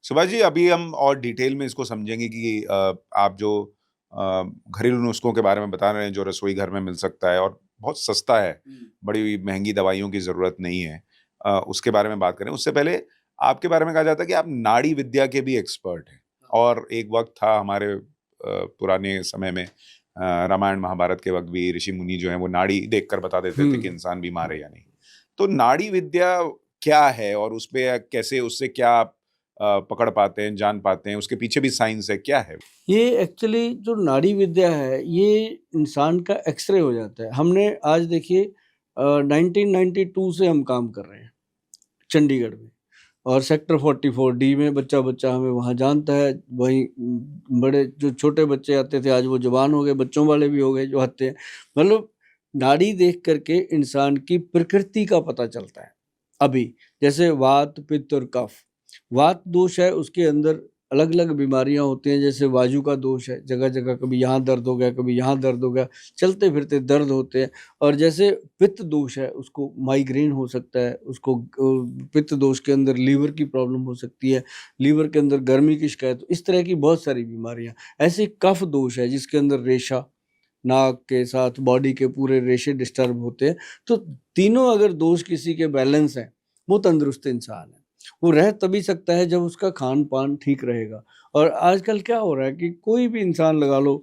सुभाष जी, अभी हम और डिटेल में इसको समझेंगे कि आप जो घरेलू नुस्ख़ों के बारे में बता रहे हैं, जो रसोई घर में मिल सकता है और बहुत सस्ता है, बड़ी महँगी दवाइयों की ज़रूरत नहीं है। उसके बारे में बात करें। उससे पहले आपके बारे में कहा जाता है कि आप नाड़ी विद्या के भी एक्सपर्ट हैं और एक वक़्त था हमारे पुराने समय में रामायण महाभारत के वक़्त भी ऋषि-मुनि जो हैं, वो नाड़ी देखकर बता देते थे कि हुँ। इंसान बीमार है या नहीं। तो नाड़ी विद्या क्या है और उसपे कैसे उससे क्या आप पकड़ पाते हैं, जान पाते हैं? उसके पीछे भी साइंस है, क्या है? ये एक्चुअली जो नाड़ी विद्या है, ये इंसान का एक्स-रे हो जाता है। हमने आज देखिए 1992 से हम काम कर रहे हैं, चंडीगढ़ में और सेक्टर 44 डी में बच्चा-बच्चा हमें वहाँ जानता है। वहीं बड़े जो छोटे बच्चे आते थे, आज वो जवान हो गए, बच्चों वाले भी हो गए जो आते हैं। मतलब नाड़ी देख कर के इंसान की प्रकृति का पता चलता है। अभी जैसे वात, पित्त और कफ। वात दोष है, उसके अंदर अलग-अलग बीमारियाँ होती हैं, जैसे वायु का दोष है, जगह-जगह कभी यहाँ दर्द हो गया, कभी यहाँ दर्द हो गया, चलते-फिरते दर्द होते हैं। और जैसे पित्त दोष है, उसको माइग्रेन हो सकता है, उसको पित्त दोष के अंदर लीवर की प्रॉब्लम हो सकती है, लीवर के अंदर गर्मी की शिकायत, इस तरह की बहुत सारी बीमारियाँ। ऐसे ही कफ दोष है, जिसके अंदर रेशा, नाक के साथ बॉडी के पूरे रेशे डिस्टर्ब होते हैं। तो तीनों अगर दोष किसी के बैलेंस हैं, वो तंदुरुस्त इंसान है। वो रह तभी सकता है जब उसका खान-पान ठीक रहेगा। और आजकल क्या हो रहा है कि कोई भी इंसान लगा लो,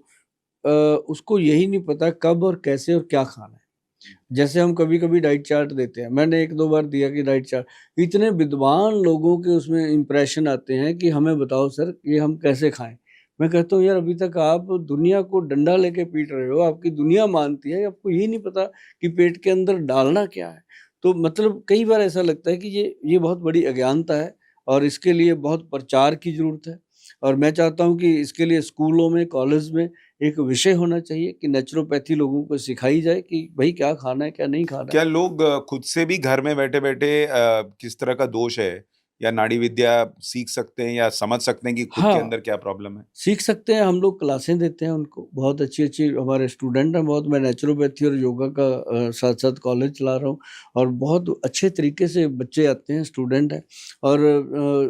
उसको यही नहीं पता कब और कैसे और क्या खाना है। जैसे हम कभी-कभी डाइट चार्ट देते हैं, मैंने 1-2 बार दिया कि डाइट चार्ट, इतने विद्वान लोगों के उसमें इंप्रेशन आते हैं कि हमें बताओ सर ये हम कैसे खाएँ? मैं कहता हूँ यार अभी तक आप दुनिया को डंडा लेके पीट रहे हो, आपकी दुनिया मानती है, आपको ये नहीं पता कि पेट के अंदर डालना क्या है? तो मतलब कई बार ऐसा लगता है कि ये बहुत बड़ी अज्ञानता है और इसके लिए बहुत प्रचार की ज़रूरत है। और मैं चाहता हूँ कि इसके लिए स्कूलों में, कॉलेज में एक विषय होना चाहिए कि नेचुरोपैथी लोगों को सिखाई जाए कि भई क्या खाना है, क्या नहीं खाना है। क्या लोग खुद से भी घर में बैठे-बैठे किस तरह का दोष है या नाड़ी विद्या सीख सकते हैं या समझ सकते हैं कि खुद के हाँ। अंदर क्या प्रॉब्लम है? सीख सकते हैं, हम लोग क्लासें देते हैं उनको, बहुत अच्छी-अच्छी हमारे स्टूडेंट हैं बहुत, मैं नेचुरोपैथी और योगा का साथ-साथ कॉलेज चला रहा हूँ और बहुत अच्छे तरीके से बच्चे आते हैं, स्टूडेंट हैं और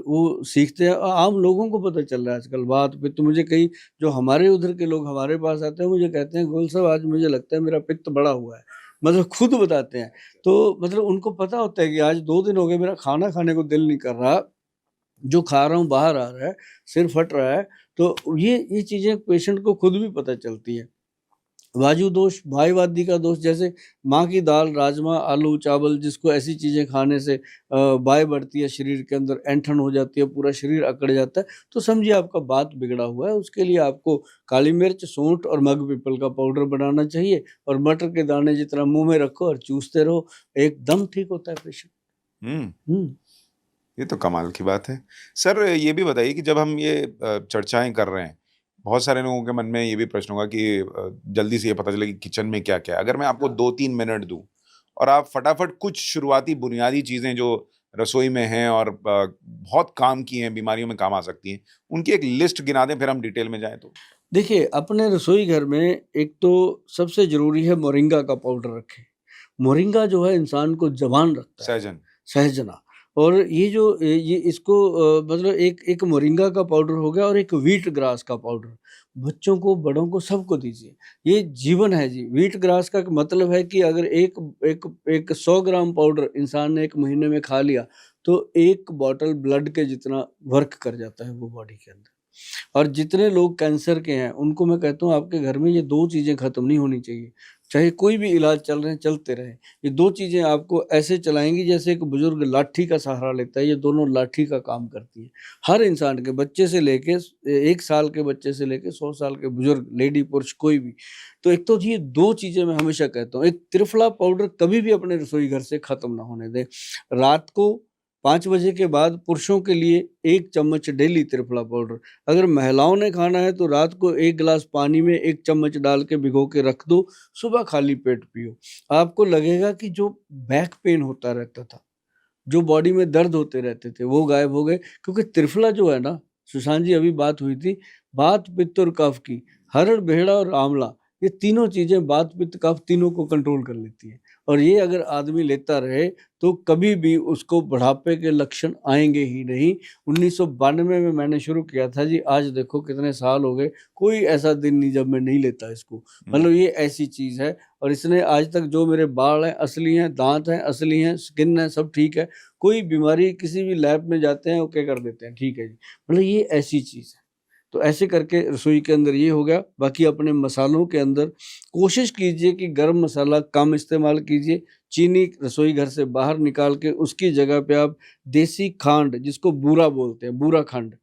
वो सीखते हैं। आम लोगों को पता चल रहा है आजकल बात पे, तो मुझे कई जो हमारे उधर के लोग हमारे पास आते हैं, मुझे कहते हैं, "गोयल साहब आज मुझे लगता है मेरा पित्त बढ़ा हुआ है।" मतलब खुद बताते हैं। तो मतलब उनको पता होता है कि आज 2 दिन हो गए मेरा खाना खाने को दिल नहीं कर रहा, जो खा रहा हूँ बाहर आ रहा है, सिर फट रहा है, तो ये चीज़ें पेशेंट को खुद भी पता चलती हैं। वायु दोष, वायुवादी का दोष, जैसे माँ की दाल, राजमा, आलू, चावल, जिसको ऐसी चीज़ें खाने से वाय बढ़ती है शरीर के अंदर, ऐंठन हो जाती है, पूरा शरीर अकड़ जाता है, तो समझिए आपका वात बिगड़ा हुआ है। उसके लिए आपको काली मिर्च, सूंठ और मग पीपल का पाउडर बनाना चाहिए और मटर के दाने जितना मुँह में रखो और चूसते रहो, एकदम ठीक होता है पेशेंट। हुँ। हुँ। ये तो कमाल की बात है। सर ये भी बताइए कि जब हम ये चर्चाएँ कर रहे हैं, बहुत सारे लोगों के मन में ये भी प्रश्न होगा कि जल्दी से ये पता चले कि किचन में क्या-क्या है? अगर मैं आपको 2-3 मिनट दूँ और आप फटाफट कुछ शुरुआती बुनियादी चीज़ें जो रसोई में हैं और बहुत काम की हैं, बीमारियों में काम आ सकती हैं, उनकी एक लिस्ट गिना दें फिर हम डिटेल में जाएँ तो? देखिए, अपने रसोई घर में एक तो सबसे ज़रूरी है मोरिंगा का पाउडर रखें। मोरिंगा जो है इंसान को जवान रखता है, सहजन। सहजना। और ये जो ये इसको मतलब एक एक मोरिंगा का पाउडर हो गया और एक व्हीट ग्रास का पाउडर। बच्चों को, बड़ों को, सबको दीजिए। ये जीवन है जी। व्हीट ग्रास का मतलब है कि अगर एक एक एक 100 ग्राम पाउडर इंसान ने 1 महीने में खा लिया, तो 1 बॉटल ब्लड के जितना वर्क कर जाता है वो बॉडी के अंदर। और जितने लोग कैंसर के हैं, उनको मैं कहता हूँ आपके घर में ये 2 चीज़ें खत्म नहीं होनी चाहिए। चाहे कोई भी इलाज चल रहे हैं, चलते रहें। ये 2 चीज़ें आपको ऐसे चलाएँगी जैसे एक बुजुर्ग लाठी का सहारा लेता है, ये दोनों लाठी का काम करती हैं। हर इंसान के, बच्चे से लेके 1 साल के बच्चे से लेके 100 साल के बुजुर्ग, लेडी, पुरुष कोई भी। तो एक तो ये 2 चीज़ें मैं हमेशा कहता हूँ। एक त्रिफला पाउडर कभी भी अपने रसोई घर से खत्म ना होने दें। रात को 5 बजे के बाद पुरुषों के लिए 1 चम्मच डेली त्रिफला पाउडर। अगर महिलाओं ने खाना है तो रात को 1 गिलास पानी में 1 चम्मच डाल के भिगो के रख दो, सुबह खाली पेट पियो। आपको लगेगा कि जो बैक पेन होता रहता था, जो बॉडी में दर्द होते रहते थे, वो गायब हो गए, क्योंकि त्रिफला जो है ना, सुशांत जी अभी बात हुई थी, वात, पित्त और कफ की, हरड़, बेहड़ा और आंवला, ये तीनों चीज़ें वात, पित्त, कफ तीनों को कंट्रोल कर लेती हैं। और ये अगर आदमी लेता रहे तो कभी भी उसको बुढ़ापे के लक्षण आएँगे ही नहीं। 1992 में मैंने शुरू किया था जी, आज देखो कितने साल हो गए, कोई ऐसा दिन नहीं जब मैं नहीं लेता इसको। हुँ। मतलब ये ऐसी चीज़ है और इसने आज तक जो मेरे बाल हैं असली हैं, दाँत हैं असली हैं, स्किन है सब ठीक है। कोई बीमारी किसी भी लैब में जाते हैं ओके कर देते हैं, ठीक है जी। मतलब ये ऐसी चीज़ है। तो ऐसे करके रसोई के अंदर ये हो गया। बाकी अपने मसालों के अंदर कोशिश कीजिए कि गरम मसाला कम इस्तेमाल कीजिए। चीनी रसोई घर से बाहर निकाल के उसकी जगह पे आप देसी खांड जिसको बूरा बोलते हैं, बूरा खंड,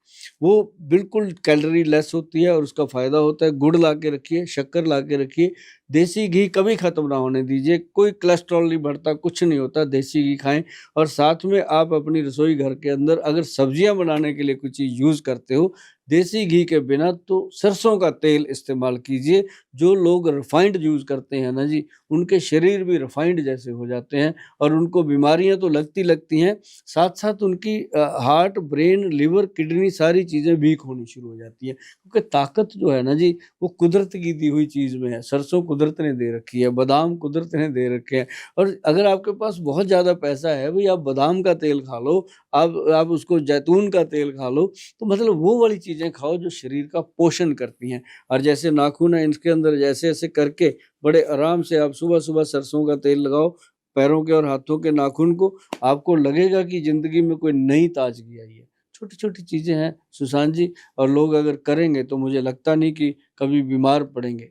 वो बिल्कुल कैलोरी लेस होती है और उसका फ़ायदा होता है। गुड़ ला के रखिए, शक्कर ला के रखिए। देसी घी कभी ख़त्म ना होने दीजिए। कोई कोलेस्ट्रॉल नहीं बढ़ता, कुछ नहीं होता, देसी घी खाएँ। और साथ में आप अपनी रसोई घर के अंदर अगर सब्जियाँ बनाने के लिए कोई चीज़ यूज़ करते हो, देसी घी के बिना तो सरसों का तेल इस्तेमाल कीजिए। जो लोग रिफाइंड यूज़ करते हैं ना जी, उनके शरीर भी रिफाइंड जैसे हो जाते हैं और उनको बीमारियाँ तो लगती हैं, साथ-साथ उनकी हार्ट, ब्रेन, लिवर, किडनी सारी चीज़ें वीक होनी शुरू हो जाती हैं। क्योंकि ताकत जो है ना जी, वो कुदरत की दी हुई चीज़ में है। सरसों कुदरत ने दे रखी है, बादाम कुदरत ने दे रखे हैं और अगर आपके पास बहुत ज़्यादा पैसा है, भई आप बादाम का तेल खा लो, आप उसको जैतून का तेल खा लो, तो मतलब वो वाली चीज़ें खाओ जो शरीर का पोषण करती हैं। और जैसे नाखून है इनके अंदर जैसे-ऐसे करके बड़े आराम से आप सुबह-सुबह सरसों का तेल लगाओ, पैरों के और हाथों के नाखून को, आपको लगेगा कि ज़िंदगी में कोई नई ताज़गी आई है। छोटी-छोटी चीज़ें हैं सुशांत जी और लोग अगर करेंगे तो मुझे लगता नहीं कि कभी बीमार पड़ेंगे।